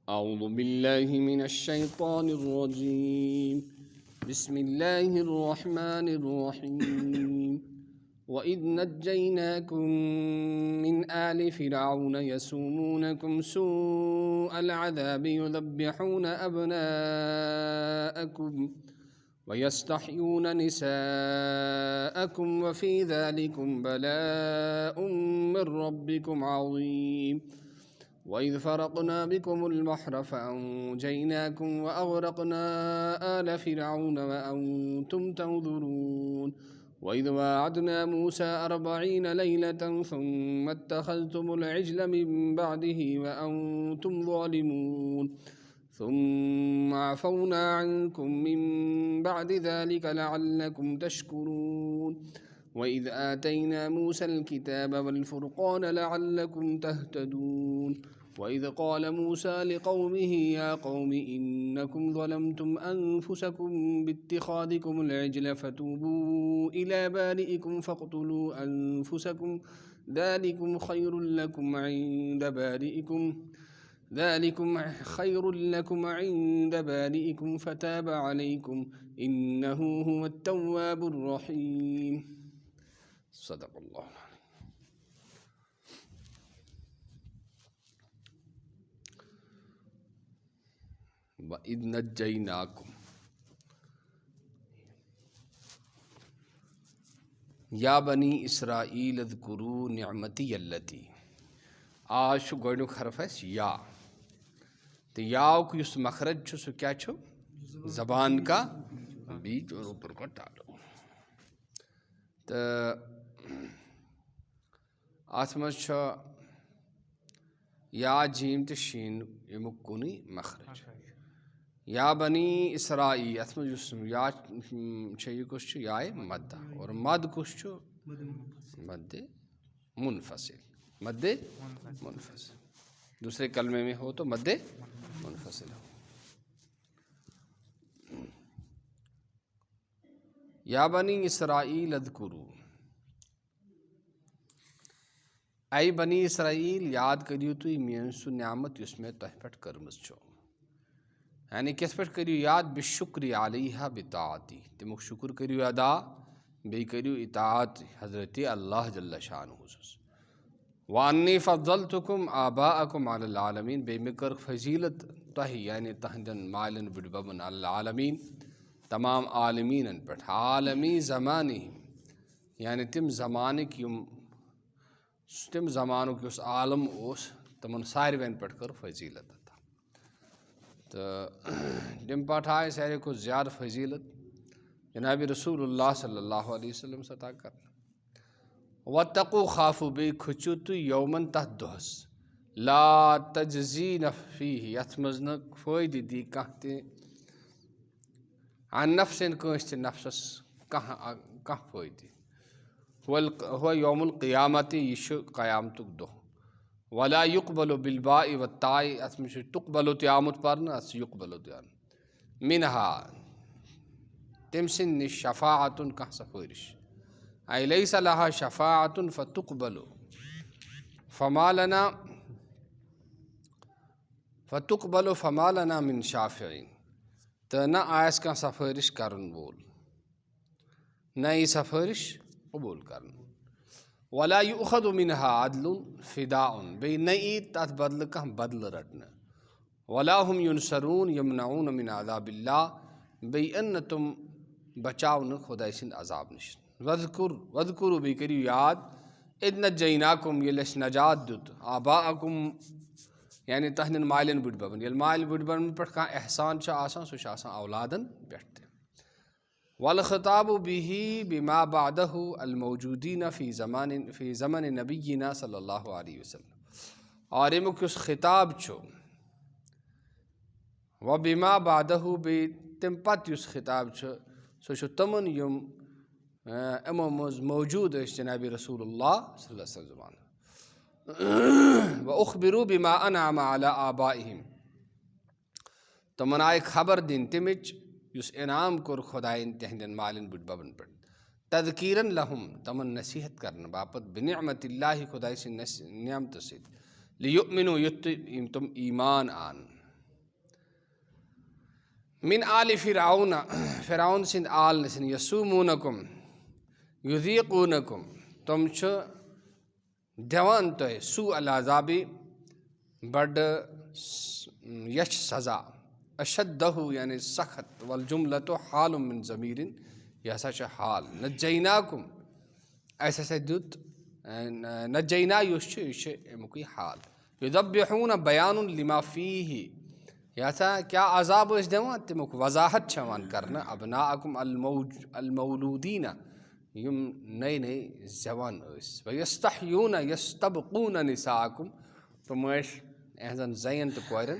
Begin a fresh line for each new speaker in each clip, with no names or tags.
أعوذ بالله من الشيطان الرجيم. بسم الله الرحمن الرحيم. وإذ نجيناكم من آل فرعون يسومونكم سوء العذاب يذبحون أبناءكم ويستحيون نساءكم وفي ذلكم بلاء من ربكم عظيم. وإذ فرقنا بكم البحر فأنجيناكم وأغرقنا آل فرعون وأنتم تنظرون. وإذ واعدنا موسى 40 ليلة ثم اتخذتم العجل من بعده وأنتم ظالمون ثم عفونا عنكم من بعد ذلك لعلكم تشكرون. وإذ آتينا موسى الكتاب والفرقان لعلكم تهتدون. وإذ قال موسى لقومه يا قوم إنكم ظلمتم أنفسكم باتخاذكم العجل فتوبوا إلى بارئكم فاقتلوا أنفسكم ذلكم خير لكم عند بارئكم فتاب عليكم إنه هو التواب الرحيم. صدق اللہ. وَإِذْ نَجَّيْنَاكُمْ یا بنی اسرائیل اذکروا نعمتی اللتی. آج چھُ گۄڈنیُک حرف اَسہِ یا تہٕ یاؤک یُس مخرج چھُ سُہ کیٛاہ چھُ؟ زبان کا بیچ اور اوپر کو ڈالو. تہٕ اَتھ منٛز چھُ یا جیم تہٕ شیٖن ییٚمیُک کُنُے مخرج. یا بنی اسرائیل اَتھ منٛز یُس یا چھِ یہِ کُس چھُ؟ یائے مدہ. اور مد کُس چھُ؟ مد منفصل. مد منفصل دوسرے کلمے میں ہو تو مد منفصل ہو. یا بنی اسرائیل اذکروا. اے بنی اسرائیل یاد کٔرِو تُہۍ میٲنۍ سُہ نعمت یُس مےٚ تۄہہِ پٮ۪ٹھ کٔرمٕژ چھو. یعنی کِتھ پٲٹھۍ کٔرِو یاد؟ بِشُکری علیہا بِطاعتی. تمیُک شُکر کٔرِو ادا بیٚیہِ کٔرِو اطاعت حضرتِ اللہ جل شانہ سٕنٛز. وَأَنِّی فَضَّلْتُکُم آباءَکُم عَلَى العالمیٖن. بیٚیہِ مےٚ کٔر فضیٖلت تۄہہِ یعنی تہنٛدٮ۪ن مالٮ۪ن بٕڈببن علی العالمیٖن تمام عالمیٖنن پٮ۪ٹھ. عالمی زمانہِ یعنی تِم زمانُک یُس عالم اوس تِمن ساروٮ۪ن پٮ۪ٹھ کٔر فضیٖلت عطا. تہٕ تَمہِ پتہٕ آیہِ ساروی کھۄتہٕ زیادٕ فضیٖلت جنابِ رسول اللہ صلی اللہ علیہ وسلم عطا کرنہٕ. وَاتَّقُوا خافوٗ. بیٚیہِ کھٔژِو تُہۍ یومن تتھ دۄہس لا تجزی فیٖہ یتھ منٛز نہٕ فٲیدٕ دی کانٛہہ تہِ عن نفسن کٲنٛسہِ تہِ نفسس کانٛہہ فٲیدٕ. ہو یوم القیامت. یہِ چھُ قیامتُک دۄہ. ولا یُقبلُ بالباءِ والتاءِ. اتھ منٛز چھُ تُقبلُ تہِ آمُت پرنہٕ اتھ چھُ یُقبلُ تہِ آمُت. منہا تٔمۍ سٕنٛدِ نِش شفاعتُن کانٛہہ سفٲرِش. اے لیس لہا شفاعتُن فتُقبل فما لنا من شافعین. تہٕ نہ آسہِ کانٛہہ سفٲرِش کرن وول نہ یی سفٲرِش قبوٗل کرنہٕ. ولا یُؤخذ منہا عدل فداء. بیٚیہِ نہ یی تتھ بدلہٕ کانٛہہ بدلہٕ رٹنہٕ. ولا ہم ینصرون یمنعون من عذاب اللہ. بیٚیہِ یِن نہٕ تِم بچاونہٕ خۄداے سٕنٛدِ عذاب نِش. وَذکُرُوا. بیٚیہِ کٔرِو یاد اِذ نجیناکُم ییٚلہِ اَسہِ نجات دیُت آباءکُم یعنی تہنٛدٮ۪ن مالٮ۪ن بٕڈببن. ییٚلہِ مالہِ بٕڈببن پٮ۪ٹھ کانٛہہ احسان چھُ آسان سُہ چھُ آسان اولادن پٮ۪ٹھ تہِ. والخطاب بِہِ بما بعدہ الموجودین فی زمن نبینا صلی اللہ علیہ وسلم. اور امیُک یُس خطاب چھُ وبما بعدہ بیٚیہِ تمہِ پتہٕ یُس خطاب چھُ سُہ چھُ تِمن یِم یِمو منٛز موجوٗد ٲسۍ جنابِ رسول اللہ صلی اللہ علیہ وسلم زمانہٕ. وأخبروا بما انعم علی آبائہم. تِمن آیہِ خبر دِنۍ تمِچ یُس انعام کوٚر خۄدایَن تِہنٛدٮ۪ن مالٮ۪ن بٕڈببن پٮ۪ٹھ. تذکیٖرن لہم. تِمن نصیحت کرنہٕ باپتھ. بنعمت اللہ. خۄداے سٕنٛدِ نعمتہٕ سۭتۍ. لیُؤمنوٗ. یُتھ تِم ایٖمان اَنن. من آل فرعون فرعون سند آل نسن یسومونکم یذیقونکم تم چھ دیوان تہ سوء العذابی بڑ یچ سزا اشدہ یعنی سخت والجملۃ حال من ضمیر یہ ہسا چھ حال نجیناکم ایسا ہسا دیت نجینا یس چھ یہ چھ امیکے حال یذبحون بیان لما فیہ یہ ہسا کیا عذاب ٲسۍ دِوان تمیُک وضاحت چھِ یِوان کرنہٕ ابناءکم المولودیٖن یِم نٔے نٔے زٮ۪وان ٲسۍ ویستحیوٗن یستبقوٗن نساءکم تِم ٲسۍ یِہنٛزن زَنٮ۪ن تہٕ کورٮ۪ن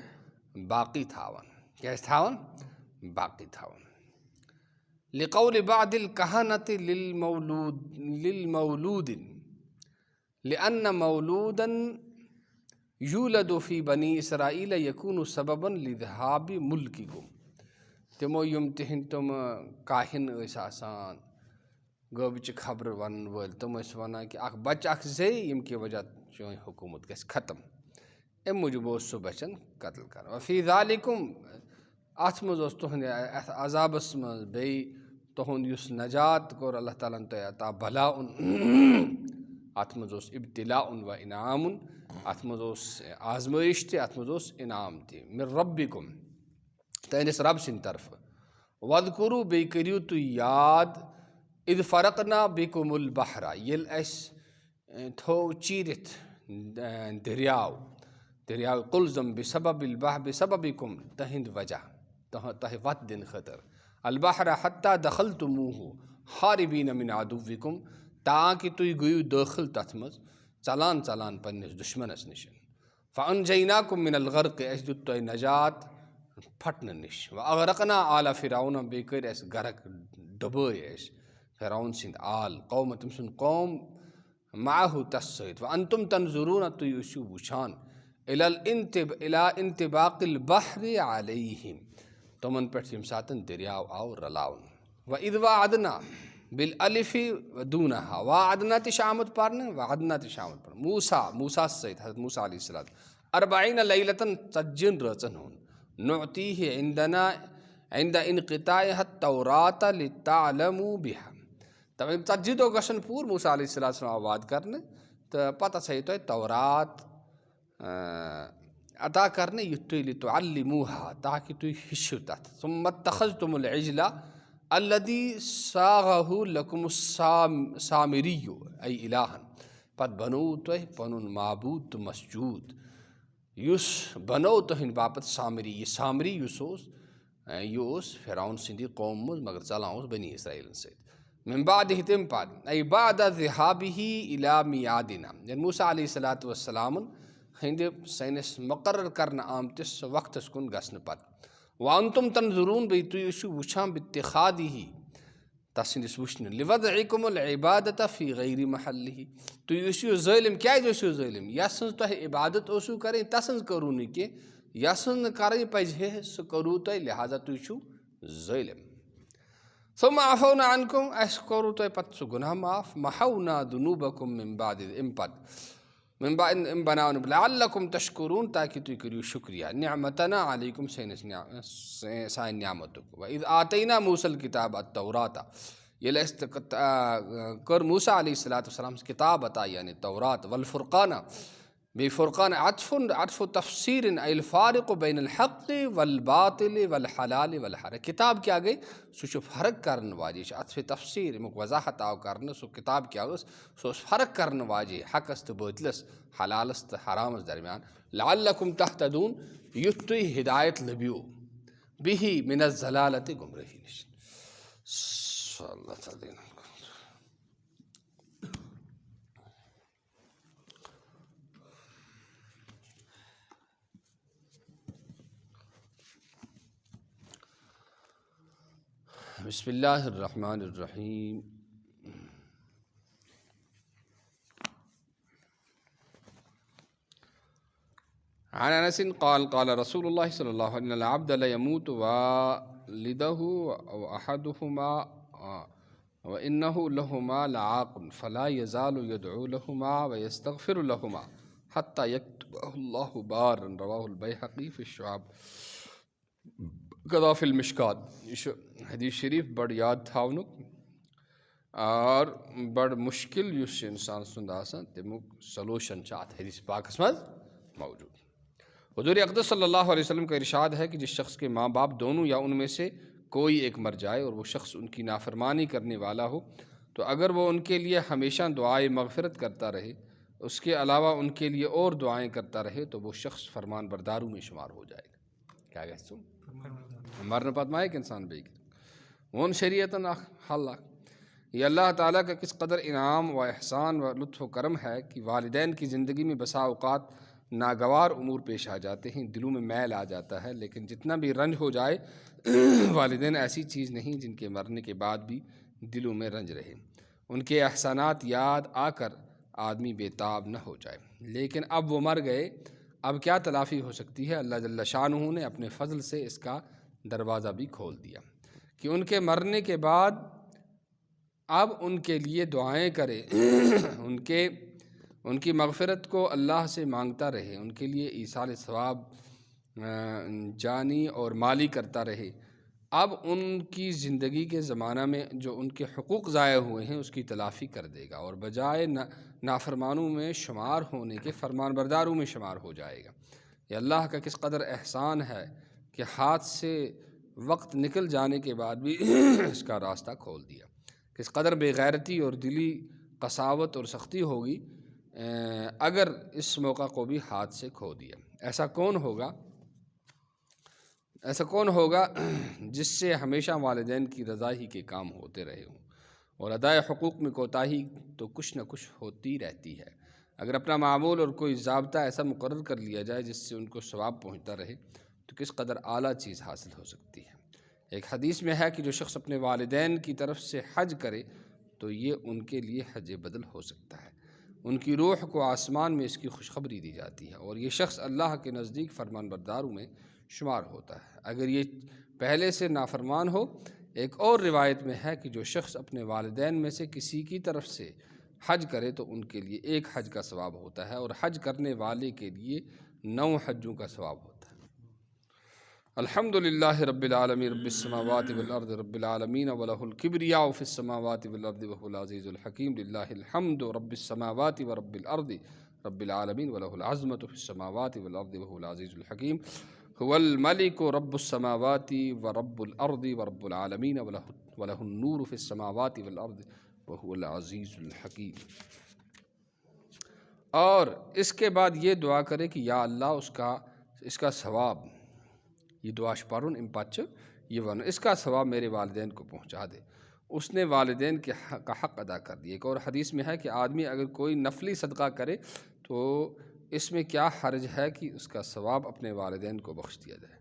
باقٕے تھاوان کیٛازِ تھاوان باقٕے تھاوان لقول بعض الکہنۃ للمولود لأن مولودا یولد فی بنی اسرائیل یکون سببا لذہاب ملککم تمو یم تہنٛدۍ تم کاہن ٲسۍ آسان غٲبچہِ خبرٕ ونن وٲلۍ تم ٲسۍ ونان کہِ اکھ بچہٕ اکھ زے ییٚمہِ کہِ وجہ چٲنۍ حکوٗمت گژھِ ختم امہِ موٗجوٗب اوس سُہ بچن قتل کران وفی ذالکم اتھ منٛز اوس تُہنٛدِ اتھ عذابس منٛز بیٚیہِ تُہُنٛد یُس نجات کوٚر اللہ تعالیٰ ہن تۄہہِ عطا بلاؤن اتھ منٛز اوس ابتلاؤن و انعامُن اتھ منٛز اوس آزمٲیش تہِ اتھ منٛز اوس انعام تہِ من ربکم تُہنٛدِس رب سٕنٛدِ طرفہٕ وَذکُروٗ بیٚیہِ کٔرِو تُہۍ یاد اِذ فرقنا بِکُم البحرا ییٚلہِ اَسہِ تھوٚو چیٖرِتھ دٔریاو قُلزم بسببکم تہنٛدِ وجہ تۄہہِ وتھ دِنہٕ خٲطرٕ البحرا حتیٰ دخلتموٗہ حاربیٖن من عدوکم تاکہِ تُہۍ گٔیِو دٲخل تتھ منٛز ژلان ژلان پننِس دُشمنس نِش فانجیناکم من الغرق اَسہِ دیُت تۄہہِ نجات پھٹنہٕ نِش واغرقنا آل فرعون بیٚیہِ کٔرۍ اَسہِ غرق ڈُبٲے أسۍ فرعون سٕنٛدۍ آل قوم تٔمۍ سُنٛد قوم معہوٗ تس سۭتۍ وانتم تنظروٗن تُہۍ ٲسِو وٕچھان الی انطباق البحر علیہم تِمن پٮ۪ٹھ ییٚمہِ ساتہٕ دٔریاو آو رلاونہٕ وَإِذ وعدنا بالالف دوٗنہا وعدنا تہِ چھِ آمُت پرنہٕ وعدنا تہِ چھِ آمُت پرنہٕ موٗساہس سۭتۍ حضرت موٗسا علیہ السلام اربعین لیلتن 40 رٲژن ہُنٛد نعطیہ عند انقطاعها التوراۃ لتعلموا بها دپان 40 دۄہ گژھن پوٗرٕ موٗسا علیہ السلام آو وعدٕ کرنہٕ تہٕ پتہٕ ہسا یی تۄہہِ تورات عطا کرنہٕ یُتھ تُہۍ لتعلموٗہا تاکہِ تُہۍ ہیٚچھِو تتھ ثم اتخذتم العجل الذی صاغہ لکم السامری اے الہن پتہٕ بنووُ تۄہہِ پنُن معبوٗد تہٕ مسجوٗد یُس بنوو تُہنٛدِ باپتھ سامری یہِ سامری یُس اوس یہِ اوس فرعون سٕنٛدی قوم منٛز مگر ژلان اوس بنی اسرائیلن سۭتۍ من بعدہ تمہِ پتہٕ اے بعد ذہابہ الی میعادنا یعنی موٗسا علیہ الصلوٰۃ والسلامن ہٕنٛدِ سٲنِس مُقرر کرنہٕ آمتِس وقتس کُن گژھنہٕ پتہٕ وانتم تنظروٗن بیٚیہِ تُہۍ ٲسِو وٕچھان باتخاذہ تس سٕنٛدِس وٕچھنہٕ لوضعکم العبادۃ فی غیر محلہ تُہۍ ٲسِو ظٲلم کیٛازِ ٲسِو ظٲلم یس سٕنٛز تۄہہِ عبادت ٲسِو کرٕنۍ تسٕنٛز کٔروٕ نہٕ کینٛہہ یس سٕنٛز نہٕ کرٕنۍ پزِ ہے سُہ کوٚروٕ تۄہہِ لہٰذا تُہۍ چھِو ظٲلم ثم عفونا عنکم اسہِ کوٚروٕ تۄہہِ پتہٕ سُہ گۄناہ معاف محونا ذنوٗبکم من بعد امہِ پتہٕ بناونہٕ لعلکم تشکروٗن تاکہِ تُہۍ کٔرِو شُکریہ نعمتنا علیکم سانہِ نعمتُک وَإِذ آتینا موٗسا الکتاب التورات ییٚلہِ اَسہِ کٔر موٗسا علیہ الصلوٰۃ والسلامس کِتاب عطا یعنی تورات والفرقانہ بیٚیہِ فرقان عطف تفسیٖر اے الفارق بین الحق والباطل والحلال والحرام کِتاب کیٛاہ گٔے سُہ چھُ فرق کرن واجے یہِ چھِ عطفِ تفسیٖر امیُک وضاحت آو کرنہٕ سُہ کِتاب کیٛاہ ٲس سُہ اوس فرق کرن واجے حقس تہٕ بٲطلس حلالس تہٕ حرامس درمیان لعلکم تہتدوٗن یُتھ تُہۍ ہدایت لٔبِو بِہی من الضلالۃ گمرٲہی نِش بسم اللہ الرحمن الرحیم عن انس قال قال رسول اللہ صلی اللہ علیہ وسلم العبد لیموت والدہ واحدہما وانہ لہما لعاق فلا یزال یدعو لہما ویستغفر لہما حتی یکتبہ اللہ بارا رواہ البیہقی فی الشعب قضا فی المشکات حدیث شریف بڑ یاد تھاونک اور بڑ مشکل یس انسان سند آسان تمیک سلوشن ات حدیث پاکس مز موجود۔ حضور اقدس صلی اللہ علیہ وسلم کا ارشاد ہے کہ جس شخص کے ماں باپ دونوں یا ان میں سے کوئی ایک مر جائے اور وہ شخص ان کی نافرمانی کرنے والا ہو تو اگر وہ ان کے لیے ہمیشہ دعائے مغفرت کرتا رہے، اس کے علاوہ ان کے لیے اور دعائیں کرتا رہے تو وہ شخص فرمان برداروں میں شمار ہو جائے گا۔ کیا کہتے ہیں؟ مرنے پتہ ما انسان بیگ ون شریعتن حل یہ اللہ تعالیٰ کا کس قدر انعام و احسان و لطف و کرم ہے کہ والدین کی زندگی میں بسا اوقات ناگوار امور پیش آ جاتے ہیں، دلوں میں میل آ جاتا ہے، لیکن جتنا بھی رنج ہو جائے والدین ایسی چیز نہیں جن کے مرنے کے بعد بھی دلوں میں رنج رہے، ان کے احسانات یاد آ کر آدمی بے تاب نہ ہو جائے۔ لیکن اب وہ مر گئے، اب کیا تلافی ہو سکتی ہے؟ اللہ جل شانہ نے اپنے فضل سے اس کا دروازہ بھی کھول دیا کہ ان کے مرنے کے بعد اب ان کے لیے دعائیں کرے، ان کی مغفرت کو اللہ سے مانگتا رہے، ان کے لیے ایصال ثواب جانی اور مالی کرتا رہے۔ اب ان کی زندگی کے زمانہ میں جو ان کے حقوق ضائع ہوئے ہیں اس کی تلافی کر دے گا، اور بجائے نافرمانوں میں شمار ہونے کے فرمان برداروں میں شمار ہو جائے گا۔ یہ اللہ کا کس قدر احسان ہے کہ ہاتھ سے وقت نکل جانے کے بعد بھی اس کا راستہ کھول دیا۔ کس قدر بے غیرتی اور دلی قساوت اور سختی ہوگی اگر اس موقع کو بھی ہاتھ سے کھو دیا۔ ایسا کون ہوگا جس سے ہمیشہ والدین کی رضا ہی کے کام ہوتے رہے ہوں، اور ادائے حقوق میں کوتاہی تو کچھ نہ کچھ ہوتی رہتی ہے۔ اگر اپنا معمول اور کوئی ضابطہ ایسا مقرر کر لیا جائے جس سے ان کو ثواب پہنچتا رہے تو کس قدر اعلیٰ چیز حاصل ہو سکتی ہے۔ ایک حدیث میں ہے کہ جو شخص اپنے والدین کی طرف سے حج کرے تو یہ ان کے لیے حج بدل ہو سکتا ہے، ان کی روح کو آسمان میں اس کی خوشخبری دی جاتی ہے، اور یہ شخص اللہ کے نزدیک فرمان برداروں میں شمار ہوتا ہے اگر یہ پہلے سے نافرمان ہو۔ ایک اور روایت میں ہے کہ جو شخص اپنے والدین میں سے کسی کی طرف سے حج کرے تو ان کے لیے ایک حج کا ثواب ہوتا ہے، اور حج کرنے والے کے لیے 9 حجوں کا ثواب ہوتا ہے۔ الحمدللہ رب العالمین رب السماوات والارض رب العالمین وله الکبریاء فی السماوات والارض وهو العزیز الحکیم للہ الحمد رب السماوات ورب الارض رب العالمین وله العظمة فی السماوات والارض وهو العزیز الحکیم هو الملک رب السماوات ورب الارض ورب العالمین وله النور فی السماوات والارض وهو العزیز الحکیم۔ اور اس کے بعد یہ دعا کرے کہ یا اللہ اس کا ثواب، یہ دعا شپارون امپاچ یہ ون اس کا ثواب میرے والدین کو پہنچا دے۔ اس نے والدین کے کا حق ادا کر دیا۔ ایک اور حدیث میں ہے کہ آدمی اگر کوئی نفلی صدقہ کرے تو اس میں کیا حرج ہے کہ اس کا ثواب اپنے والدین کو بخش دیا جائے،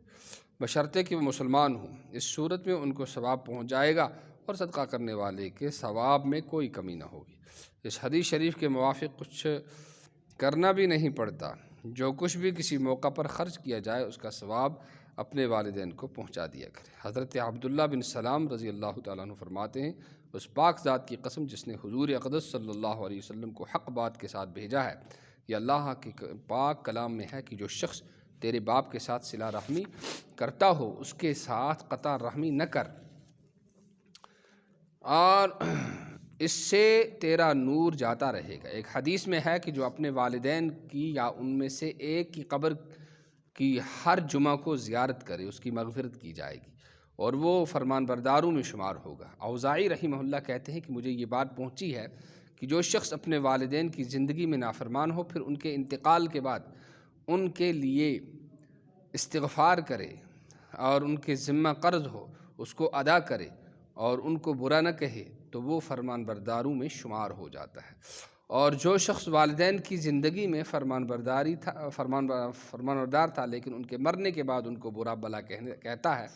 بشرطے کہ وہ مسلمان ہوں۔ اس صورت میں ان کو ثواب پہنچ جائے گا اور صدقہ کرنے والے کے ثواب میں کوئی کمی نہ ہوگی۔ اس حدیث شریف کے موافق کچھ کرنا بھی نہیں پڑتا، جو کچھ بھی کسی موقع پر خرچ کیا جائے اس کا ثواب اپنے والدین کو پہنچا دیا کرے۔ حضرت عبداللہ بن سلام رضی اللہ تعالیٰ عنہ فرماتے ہیں، اس پاک ذات کی قسم جس نے حضور اقدس صلی اللہ علیہ وسلم کو حق بات کے ساتھ بھیجا ہے، یہ اللہ کے پاک کلام میں ہے کہ جو شخص تیرے باپ کے ساتھ صلہ رحمی کرتا ہو اس کے ساتھ قطع رحمی نہ کر، اور اس سے تیرا نور جاتا رہے گا۔ ایک حدیث میں ہے کہ جو اپنے والدین کی یا ان میں سے ایک کی قبر کی ہر جمعہ کو زیارت کرے اس کی مغفرت کی جائے گی اور وہ فرمان برداروں میں شمار ہوگا۔ اوزاعی رحمہ اللہ کہتے ہیں کہ مجھے یہ بات پہنچی ہے کہ جو شخص اپنے والدین کی زندگی میں نافرمان ہو پھر ان کے انتقال کے بعد ان کے لیے استغفار کرے اور ان کے ذمہ قرض ہو اس کو ادا کرے اور ان کو برا نہ کہے تو وہ فرمان برداروں میں شمار ہو جاتا ہے۔ اور جو شخص والدین کی زندگی میں فرمان بردار تھا لیکن ان کے مرنے کے بعد ان کو برا بلا کہتا ہے،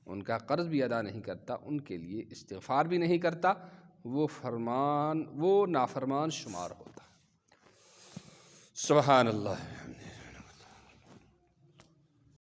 ان کا قرض بھی ادا نہیں کرتا، ان کے لیے استغفار بھی نہیں کرتا، وہ نافرمان شمار ہوتا ہے۔ سبحان اللہ۔